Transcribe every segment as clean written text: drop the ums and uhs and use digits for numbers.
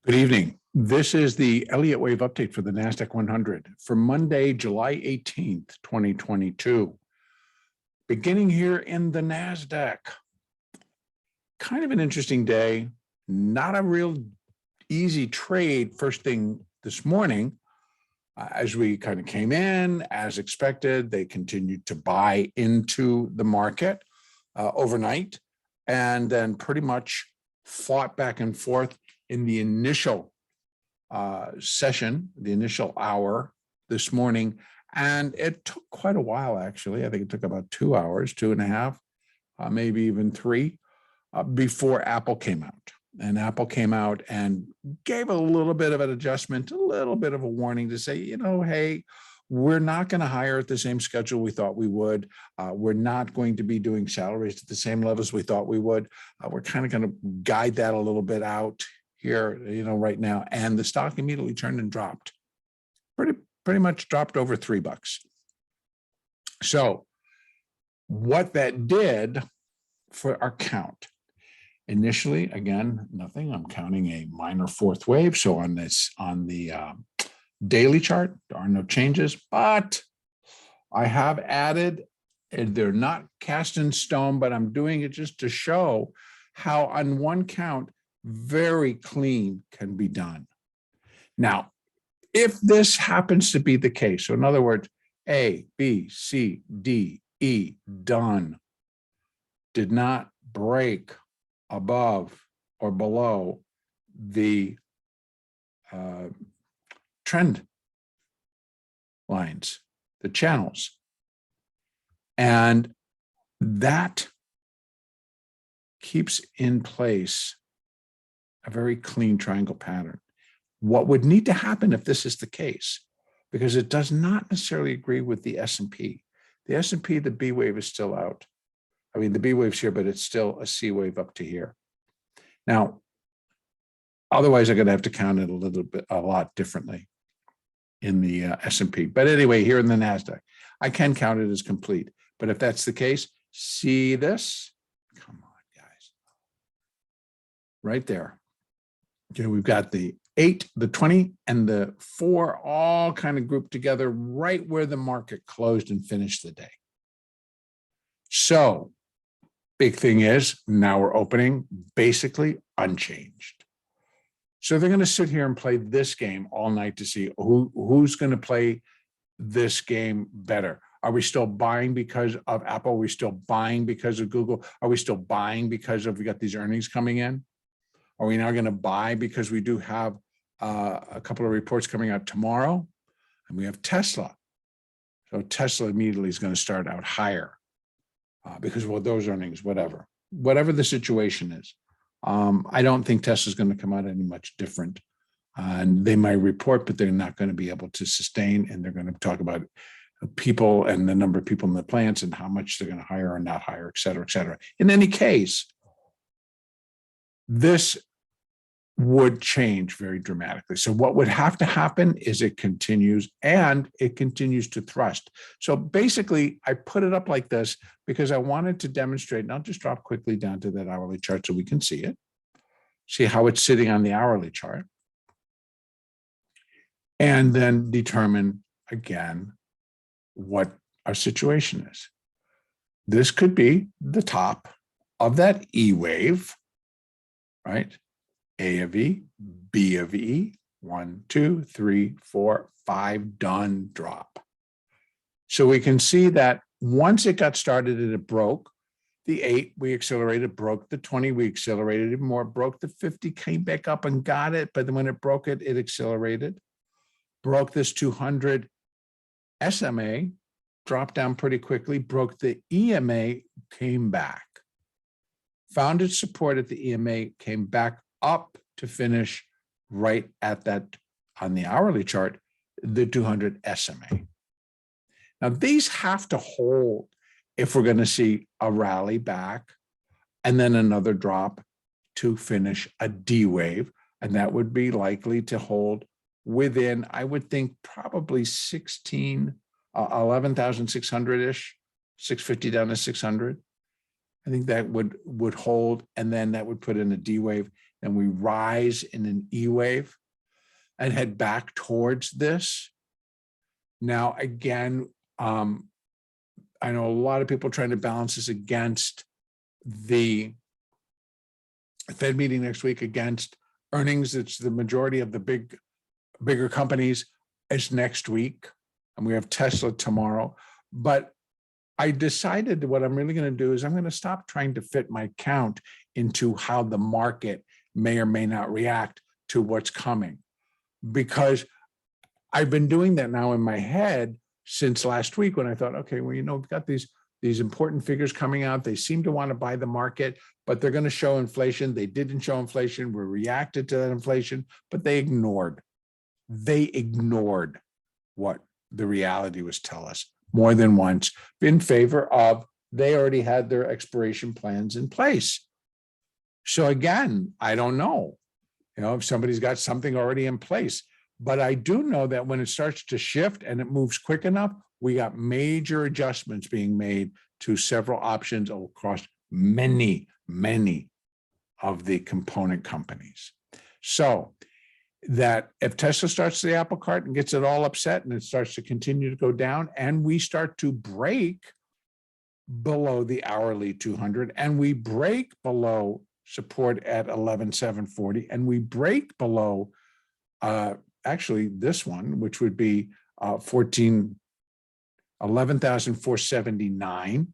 Good evening. This is the Elliott wave update for the NASDAQ 100 for Monday, July 18th, 2022. Beginning here in the NASDAQ, kind of an interesting day, not a real easy trade first thing this morning. As we kind of came in, as expected, they continued to buy into the market overnight and then pretty much fought back and forth in the initial session, the initial hour this morning. And it took quite a while, actually. I think it took about 2 hours, 2.5, maybe even 3, before Apple came out. And Apple came out and gave a little bit of an adjustment, a little bit of a warning to say, hey, we're not going to hire at the same schedule we thought we would. We're not going to be doing salaries at the same levels we thought we would. We're kind of going to guide that a little bit out here, right now. And the stock immediately turned and dropped. Pretty much dropped over $3. So what that did for our count, initially, again, nothing. I'm counting a minor fourth wave. So on the daily chart, there are no changes, but I have added, and they're not cast in stone, but I'm doing it just to show how on one count, very clean can be done. Now, if this happens to be the case, so in other words, A, B, C, D, E, done, did not break above or below the trend lines, the channels, and that keeps in place a very clean triangle pattern. What would need to happen if this is the case, because it does not necessarily agree with the S&P. The S&P, the B wave is still out. I mean, the B wave's here, but it's still a C wave up to here. Now, otherwise, I'm going to have to count it a lot differently in the S&P. But anyway, here in the NASDAQ, I can count it as complete. But if that's the case, see this? Come on, guys. Right there. Okay, we've got the 8, the 20, and the 4 all kind of grouped together right where the market closed and finished the day. So, big thing is, now we're opening basically unchanged. So they're going to sit here and play this game all night to see who's going to play this game better. Are we still buying because of Apple? Are we still buying because of Google? Are we still buying because we got these earnings coming in? Are we now going to buy because we do have a couple of reports coming out tomorrow? And we have Tesla. So Tesla immediately is going to start out higher because, well, those earnings, whatever the situation is. I don't think Tesla's going to come out any much different. And they might report, but they're not going to be able to sustain. And they're going to talk about people and the number of people in the plants and how much they're going to hire or not hire, et cetera, et cetera. In any case, this would change very dramatically. So what would have to happen is it continues to thrust. So basically, I put it up like this because I wanted to demonstrate, and I'll just drop quickly down to that hourly chart so we can see it, see how it's sitting on the hourly chart, and then determine again what our situation is. This could be the top of that E wave, right? A of E, B of E, 1, 2, 3, 4, 5, done, drop. So we can see that once it got started and it broke, the 8, we accelerated, broke the 20, we accelerated even more, broke the 50, came back up and got it. But then when it broke it, it accelerated, broke this 200 SMA, dropped down pretty quickly, broke the EMA, came back, found its support at the EMA, came back up to finish right at that, on the hourly chart, the 200 SMA. Now, these have to hold if we're going to see a rally back and then another drop to finish a D wave. And that would be likely to hold within, I would think, probably 11,600-ish, 650 down to 600. I think that would hold, and then that would put in a D wave. Then we rise in an E wave and head back towards this. Now, again, I know a lot of people trying to balance this against the Fed meeting next week, against earnings. It's the majority of the bigger companies is next week, and we have Tesla tomorrow. But I decided what I'm really going to do is I'm going to stop trying to fit my count into how the market may or may not react to what's coming, because I've been doing that now in my head since last week, when I thought, okay, well, we've got these important figures coming out. They seem to want to buy the market, but they're going to show inflation. They didn't show inflation. We reacted to that inflation, but they ignored what the reality was telling us more than once in favor of, they already had their expiration plans in place. So again, I don't know, if somebody's got something already in place, but I do know that when it starts to shift and it moves quick enough, we got major adjustments being made to several options across many of the component companies. So that if Tesla starts the apple cart and gets it all upset and it starts to continue to go down, and we start to break below the hourly 200, and we break below support at 11,740, and we break below actually this one, which would be 11,479.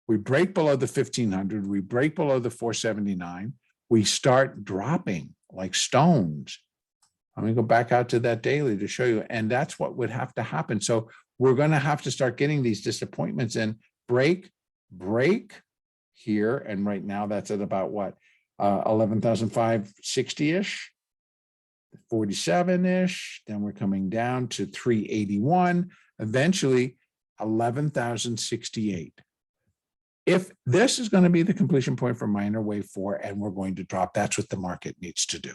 We break below the 1,500, we break below the 479, we start dropping like stones. I'm going to go back out to that daily to show you, and that's what would have to happen. So we're going to have to start getting these disappointments and break here, and right now that's at about what, 11,560-ish, 47-ish, then we're coming down to 381, eventually 11,068. If this is going to be the completion point for minor wave 4 and we're going to drop, that's what the market needs to do.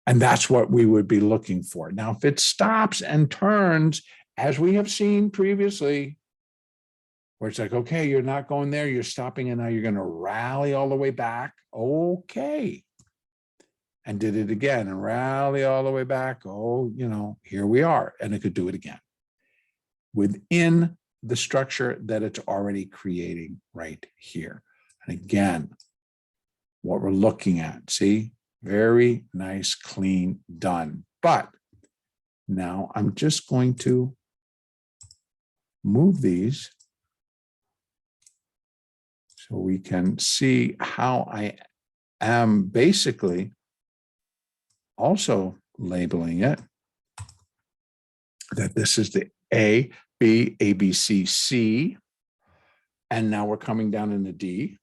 And that's what we would be looking for. Now, if it stops and turns, as we have seen previously, where it's like, okay, you're not going there, you're stopping, and now you're going to rally all the way back. Okay. And did it again and rally all the way back. Oh, here we are. And it could do it again within the structure that it's already creating right here. And again, what we're looking at, see, very nice, clean, done. But now I'm just going to move these so we can see how I am basically also labeling it that this is the A, B, A, B, C, C, and now we're coming down in the D,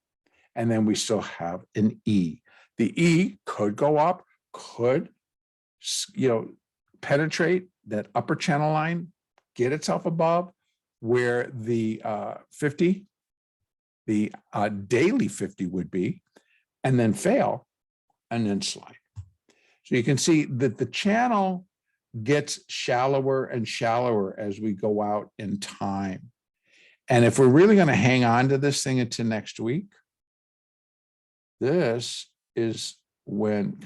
and then we still have an E. The E could go up, could, penetrate that upper channel line, get itself above where the 50, the daily 50 would be, and then fail, and then slide. So you can see that the channel gets shallower and shallower as we go out in time. And if we're really going to hang on to this thing until next week, this is when,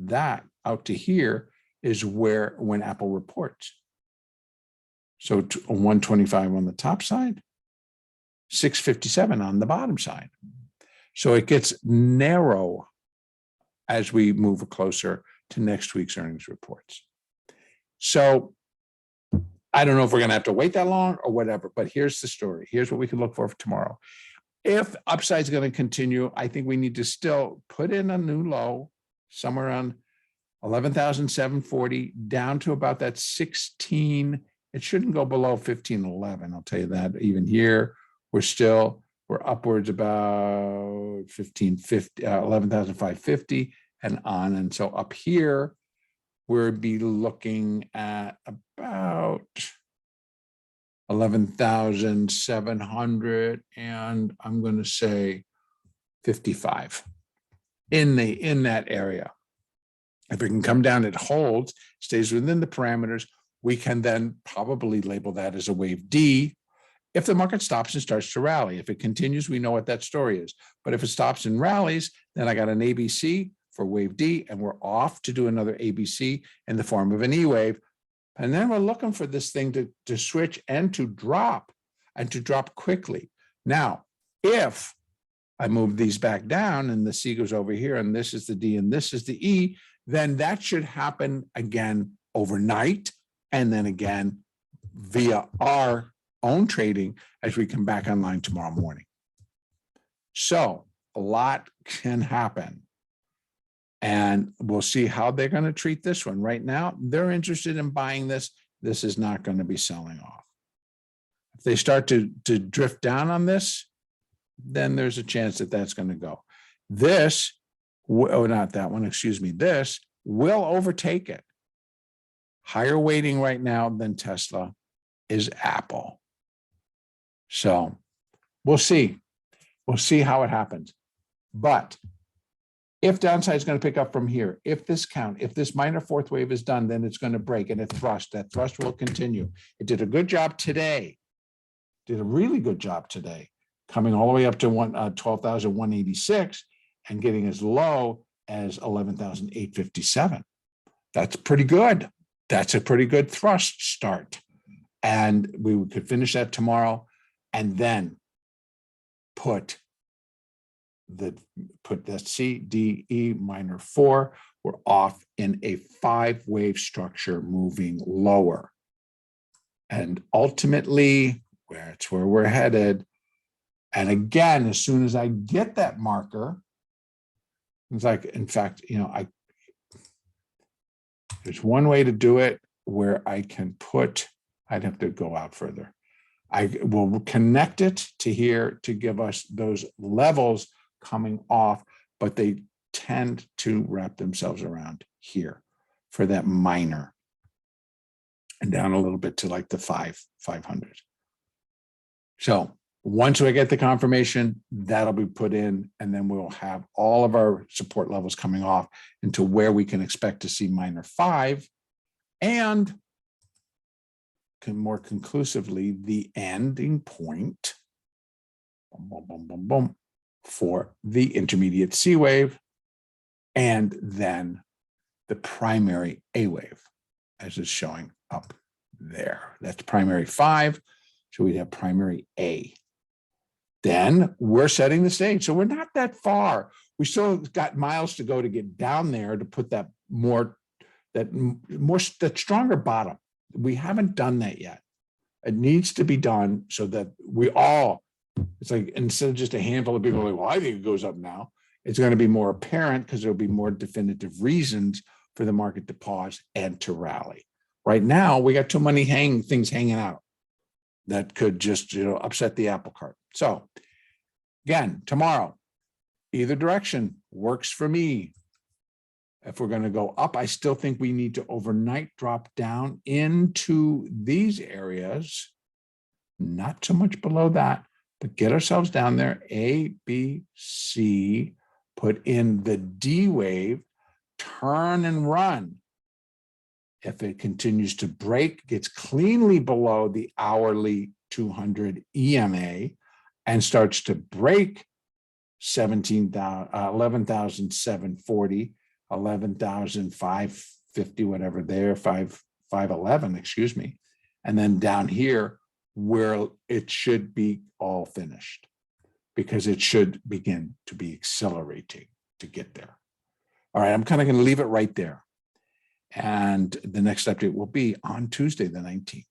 that out to here is when Apple reports. So 125 on the top side, 657 on the bottom side. So it gets narrow as we move closer to next week's earnings reports. So I don't know if we're going to have to wait that long or whatever, but here's the story. Here's what we can look for tomorrow. If upside is going to continue, I think we need to still put in a new low somewhere around 11,740 down to about that 16. It shouldn't go below 1511. I'll tell you that. Even here, we're upwards about 1550, 11,550 and on. And so up here, we'll be looking at about 11,700, and I'm going to say 55 in that area. If it can come down, it holds, stays within the parameters, we can then probably label that as a wave D. if the market stops and starts to rally. If it continues, we know what that story is. But if it stops and rallies, then I got an ABC for wave D, and we're off to do another ABC in the form of an E wave. And then we're looking for this thing to switch and to drop quickly. Now, if I move these back down and the C goes over here and this is the D and this is the E, then that should happen again overnight and then again via our own trading as we come back online tomorrow morning. So a lot can happen. And we'll see how they're going to treat this one. Right now, they're interested in buying this. This is not going to be selling off. If they start to drift down on this, then there's a chance that that's going to go. This, oh, not that one, excuse me, this will overtake it. Higher weighting right now than Tesla is Apple. So we'll see. We'll see how it happens. But if downside is going to pick up from here, if this minor fourth wave is done, then it's going to break and that thrust will continue. It did a good job today, did a really good job today, coming all the way up to 12,186 and getting as low as 11,857. That's pretty good. That's a pretty good thrust start. And we could finish that tomorrow and then put the C, D, E, minor 4. We're off in a 5-wave structure moving lower. And ultimately, that's where we're headed. And again, as soon as I get that marker, it's like, in fact, there's one way to do it where I can put, I'd have to go out further. I will connect it to here to give us those levels coming off, but they tend to wrap themselves around here for that minor and down a little bit to like the 500. So once we get the confirmation, that'll be put in, and then we'll have all of our support levels coming off into where we can expect to see minor 5 and more conclusively the ending point for the intermediate C wave and then the primary A wave as is showing up there. That's primary 5. So we'd have primary A. Then we're setting the stage. So we're not that far. We still got miles to go to get down there to put that stronger bottom. We haven't done that yet. It needs to be done so that we all, it's like instead of just a handful of people like, well, I think it goes up now. It's going to be more apparent because there'll be more definitive reasons for the market to pause and to rally. Right now, we got too many things hanging out that could just upset the apple cart. So again, tomorrow, either direction works for me. If we're going to go up, I still think we need to overnight drop down into these areas, not so much below that, but get ourselves down there, A, B, C, put in the D wave, turn and run. If it continues to break, gets cleanly below the hourly 200 EMA and starts to break 11,740, 11,550, whatever there, 511, excuse me. And then down here where it should be all finished because it should begin to be accelerating to get there. All right, I'm kind of going to leave it right there. And the next update will be on Tuesday, the 19th.